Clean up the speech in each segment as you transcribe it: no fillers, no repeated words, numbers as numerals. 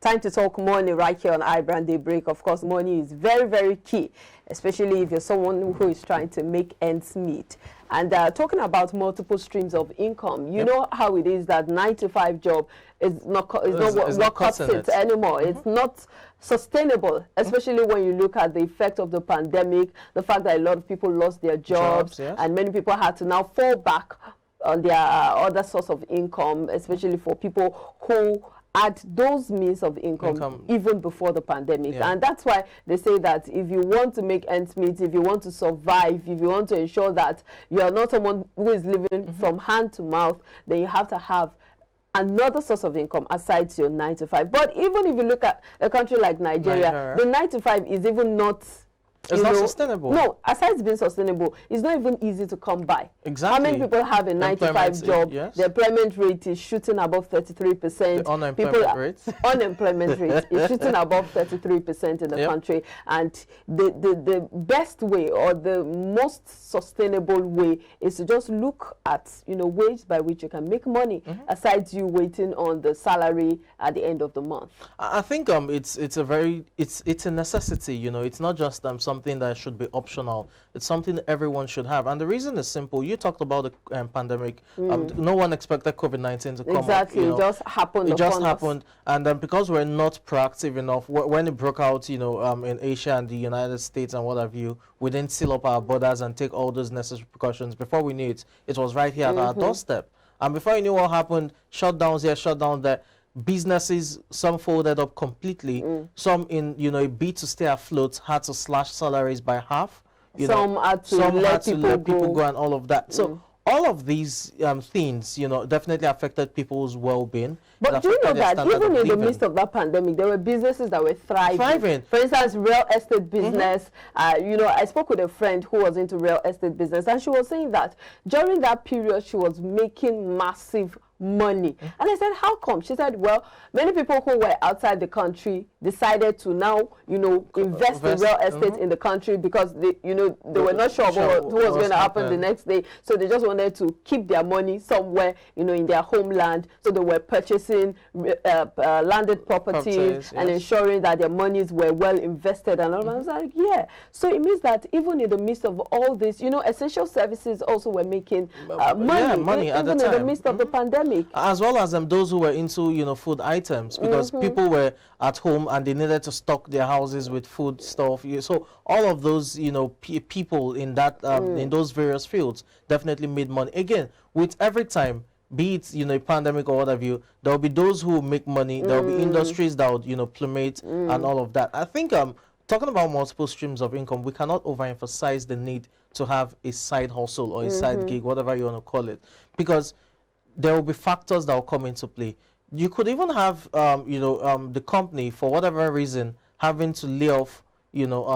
Time to talk money right here on iBrandTV. Of course, money is very, very key, especially if you're someone who is trying to make ends meet. And talking about multiple streams of income, you know how it is that 9-to-5 job is not what cuts it anymore. It's not sustainable, especially when you look at the effect of the pandemic, the fact that a lot of people lost their jobs, and many people had to now fall back on their other source of income, especially for people who had those means of income even before the pandemic. And that's why they say that if you want to make ends meet, if you want to survive, if you want to ensure that you are not someone who is living from hand to mouth, then you have to have another source of income aside your 9-to-5. But even if you look at a country like Nigeria, the 9-to-5 is even not... It's not sustainable. No, aside being sustainable, it's not even easy to come by. Exactly. How many people have a 9-to-5 job? The employment rate is shooting above 33%. The unemployment rate is shooting above 33% in the country. And the best way or the most sustainable way is to just look at, ways by which you can make money aside you waiting on the salary at the end of the month. I think it's a necessity. It's not just something that should be optional. It's something everyone should have. And the reason is simple. You talked about the pandemic. No one expected COVID-19 to come up. Exactly. It just happened. It just happened. And because we're not proactive enough, when it broke out, in Asia and the United States and what have you, we didn't seal up our borders and take all those necessary precautions. Before we knew it, it was right here at our doorstep. And before you knew what happened, shutdowns here, shutdown there. Businesses, some folded up completely. Some in a bid to stay afloat had to slash salaries by half. Some had to let people go and all of that. So all of these things, definitely affected people's well-being. But do you know that even in the midst of that pandemic, there were businesses that were thriving. For instance, real estate business. I spoke with a friend who was into real estate business, and she was saying that during that period, she was making massive money. And I said, how come? She said, well, many people who were outside the country decided to now, invest in real estate in the country because they were not sure about what was going to happen the next day. So they just wanted to keep their money somewhere, in their homeland. So they were purchasing landed properties and ensuring that their monies were well invested and all that. I was like, yeah. So it means that even in the midst of all this, essential services also were making money at the time. Even in the midst of the pandemic. As well as those who were into food items, because people were at home and they needed to stock their houses with food stuff. So all of those, people in that in those various fields definitely made money. Again, with every time, be it a pandemic or what have you, there will be those who make money. There will be industries that would plummet and all of that. I think talking about multiple streams of income, we cannot overemphasize the need to have a side hustle or a side gig, whatever you want to call it, because there will be factors that will come into play. You could even have, the company, for whatever reason, having to lay off,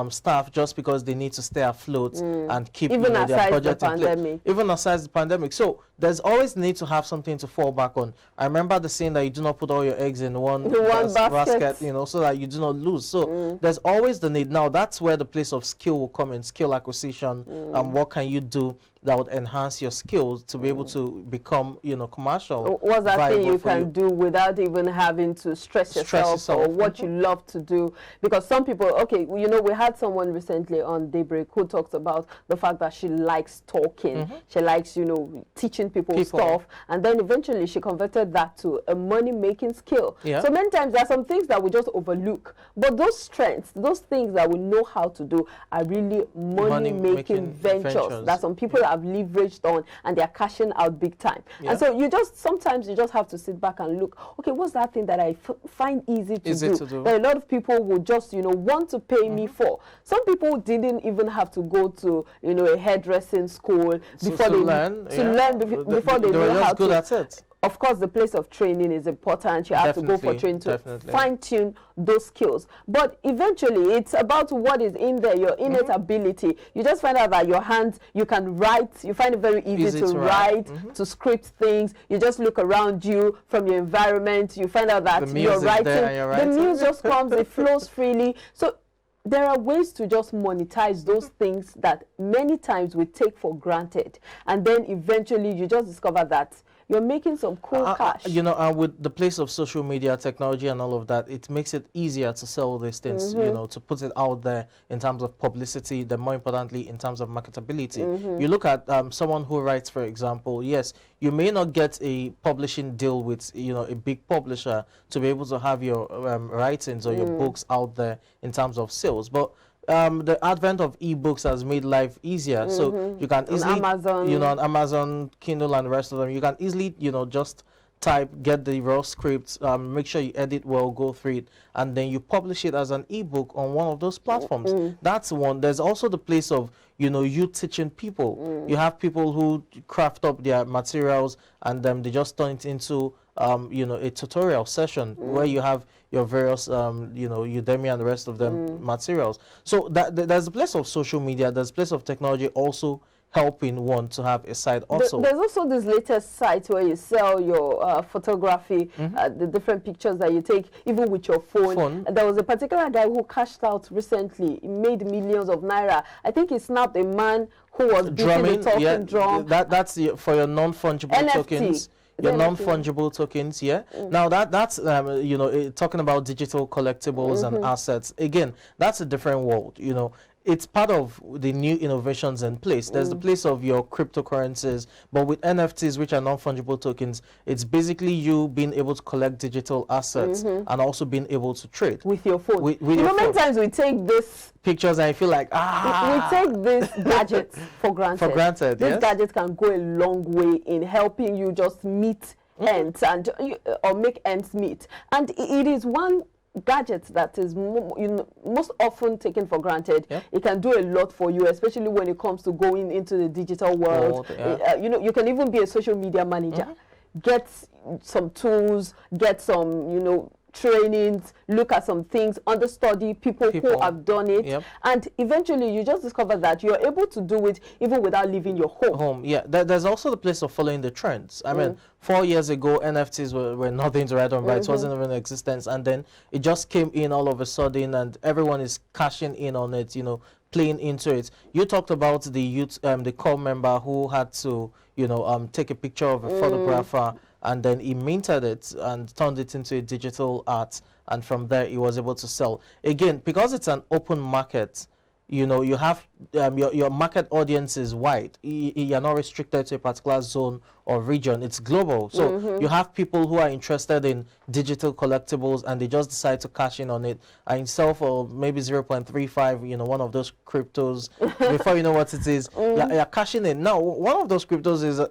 staff just because they need to stay afloat and keep their project in place. Even aside the pandemic. So there's always need to have something to fall back on. I remember the saying that you do not put all your eggs in one basket, so that you do not lose. So there's always the need. Now that's where the place of skill will come in, skill acquisition. What can you do that would enhance your skills to be able to become, commercial. What's that thing you can do without even having to stress yourself or what you love to do? Because some people, okay, we had someone recently on Daybreak who talked about the fact that she likes talking. She likes, teaching people stuff. And then eventually she converted that to a money-making skill. So many times there are some things that we just overlook. But those strengths, those things that we know how to do are really money-making ventures that some people have leveraged on and they're cashing out big time. And so sometimes you just have to sit back and look, okay, what's that thing that I find easy to do? That a lot of people will just, want to pay me for. Some people didn't even have to go to, a hairdressing school before they learn before they know how to. That's it. Of course, the place of training is important. You have to go for training to fine-tune those skills. But eventually, it's about what is in there, your innate ability. You just find out that your hands, you can write. You find it very easy to write, to script things. You just look around you from your environment. You find out that you're writing. The news just comes. It flows freely. So there are ways to just monetize those things that many times we take for granted. And then eventually, you just discover that you're making some cool cash. You know, with the place of social media, technology, and all of that, it makes it easier to sell these things, you know, to put it out there in terms of publicity, then more importantly, in terms of marketability. You look at someone who writes, for example, yes, you may not get a publishing deal with, you know, a big publisher to be able to have your writings or your books out there in terms of sales, but the advent of ebooks has made life easier. So you can easily, you know, on Amazon, Kindle, and the rest of them, you can easily, you know, just type, get the raw scripts, make sure you edit well, go through it, and then you publish it as an ebook on one of those platforms. That's one. There's also the place of, you know, you teaching people. You have people who craft up their materials and they just turn it into you know, a tutorial session where you have your various, you know, Udemy and the rest of them materials. So there's a place of social media, there's a place of technology also helping one to have a site also. There's also this latest site where you sell your photography, the different pictures that you take, even with your phone. There was a particular guy who cashed out recently. He made millions of naira. I think he snapped a man who was beating the talking drum. That's for your non-fungible tokens. Your non-fungible tokens, Now that's you know, talking about digital collectibles and assets. Again, that's a different world. You know, it's part of the new innovations in place. There's the place of your cryptocurrencies, but with NFTs, which are non-fungible tokens, it's basically you being able to collect digital assets and also being able to trade with your phone. With you know, many times we take this pictures and I feel like we take this gadget for granted. This gadget can go a long way in helping you just meet ends and or make ends meet. And it is one gadget that is most often taken for granted. It can do a lot for you, especially when it comes to going into the digital world. You know, you can even be a social media manager. Get some tools, get some, you know, trainings, look at some things, understudy people who have done it, and eventually you just discover that you're able to do it even without leaving your home. There's also the place of following the trends. I mean, 4 years ago, NFTs were nothing to write on, right? It wasn't even in existence, and then it just came in all of a sudden, and everyone is cashing in on it, you know, playing into it. You talked about the youth, the core member who had to, you know, take a picture of a photographer, and then he minted it and turned it into a digital art, and from there he was able to sell. Again, because it's an open market, you know, you have your market audience is wide. You're not restricted to a particular zone or region. It's global. So you have people who are interested in digital collectibles and they just decide to cash in on it and sell for maybe 0.35, you know, one of those cryptos. Before you know what it is, you're cashing in. Now, one of those cryptos is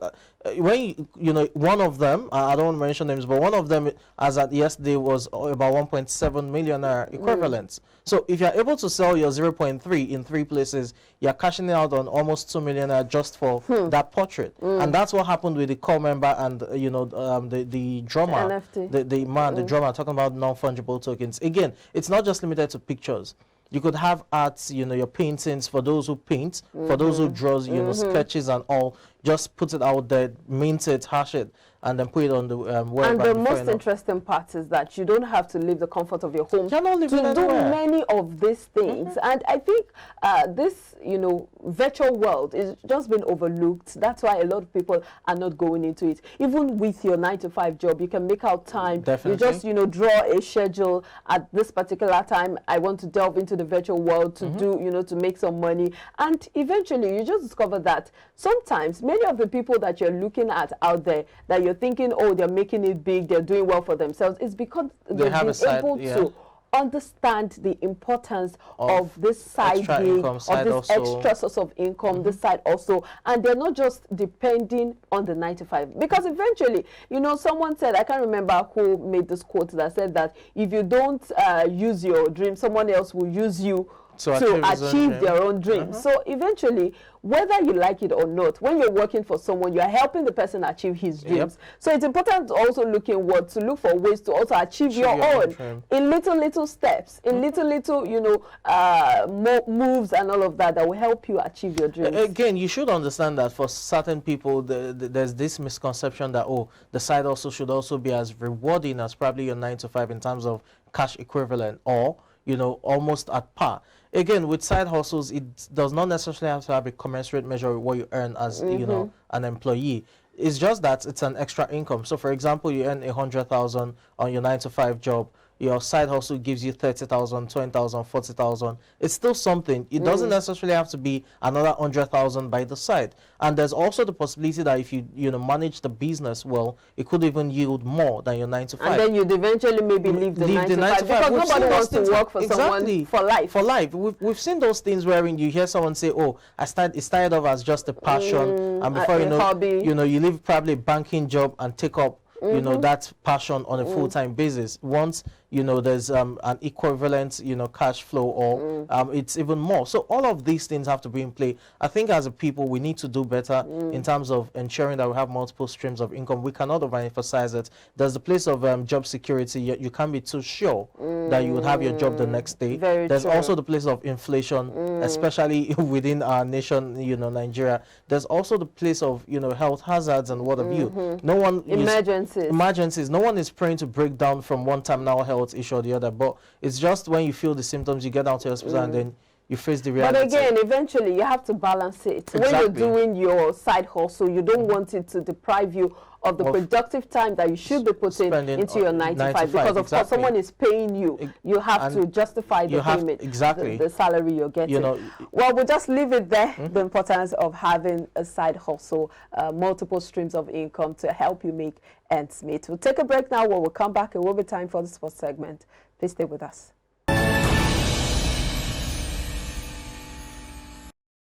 when you know, one of them, I don't want to mention names, but one of them as at yesterday was about 1.7 million equivalents. So if you're able to sell your 0.3 in 3 places, you're cashing out on almost 2 million just for that portrait. And that's what happened with the core member and you know, the drummer, the man, the drummer, talking about non-fungible tokens. Again, it's not just limited to pictures. You could have arts, you know, your paintings for those who paint, for those who draws, you know, sketches and all. Just put it out there, mint it, hash it, and then put it on the web. And the most interesting part is that you don't have to leave the comfort of your home to do many of these things. And I think this, you know, virtual world is just been overlooked. That's why a lot of people are not going into it. Even with your 9-to-5 job, you can make out time. You just, you know, draw a schedule at this particular time. I want to delve into the virtual world to do, you know, to make some money. And eventually you just discover that sometimes many of the people that you're looking at out there that you're thinking, oh, they're making it big, they're doing well for themselves, it's because they've been able to understand the importance of this side gig, of this extra source of income, this side also, and they're not just depending on the 9-to-5. Because eventually, you know, someone said, I can't remember who made this quote that said that if you don't use your dream, someone else will use you to achieve their own dreams. So eventually, whether you like it or not, when you're working for someone, you're helping the person achieve his dreams. So it's important to also look for ways to also achieve your own in little steps, in little, you know, moves and all of that will help you achieve your dreams. Again, you should understand that for certain people, there's this misconception that, oh, the side also should also be as rewarding as probably your 9-to-5 in terms of cash equivalent, or, you know, almost at par. Again, with side hustles, it does not necessarily have to have a commensurate measure of what you earn as, you know, an employee. It's just that it's an extra income. So, for example, you earn 100,000 on your 9 to 5 job. Your side hustle gives you 30,000, 20,000, 40,000. It's still something. It doesn't necessarily have to be another 100,000 by the side. And there's also the possibility that if you manage the business well, it could even yield more than your 9 to 5. And then you'd eventually maybe leave the 9 to 5 because nobody wants to work for someone for life. For life. We've seen those things wherein you hear someone say, "Oh, it started off as just a passion, and before you leave probably a banking job and take up that passion on a full-time basis. Once there's an equivalent cash flow, or it's even more. So all of these things have to be in play. I think as a people we need to do better in terms of ensuring that we have multiple streams of income. We cannot overemphasize it. There's the place of job security. You can't be too sure that you would have your job the next day. There's also the place of inflation, especially within our nation, Nigeria. There's also the place of health hazards and what have you. No one emergencies. No one is praying to break down from one terminal health issue or the other, but it's just when you feel the symptoms, you get down to the hospital and then you face the reality. But again, eventually you have to balance it. Exactly. When you're doing your side hustle, you don't want it to deprive you of the productive time that you should be putting into your 9 to 5, because of course someone is paying you. You have to justify the payment, the salary you're getting. Well, we'll just leave it there. The importance of having a side hustle, multiple streams of income to help you make ends meet. We'll take a break now. When we'll come back, it will be time for the sports segment. Please stay with us.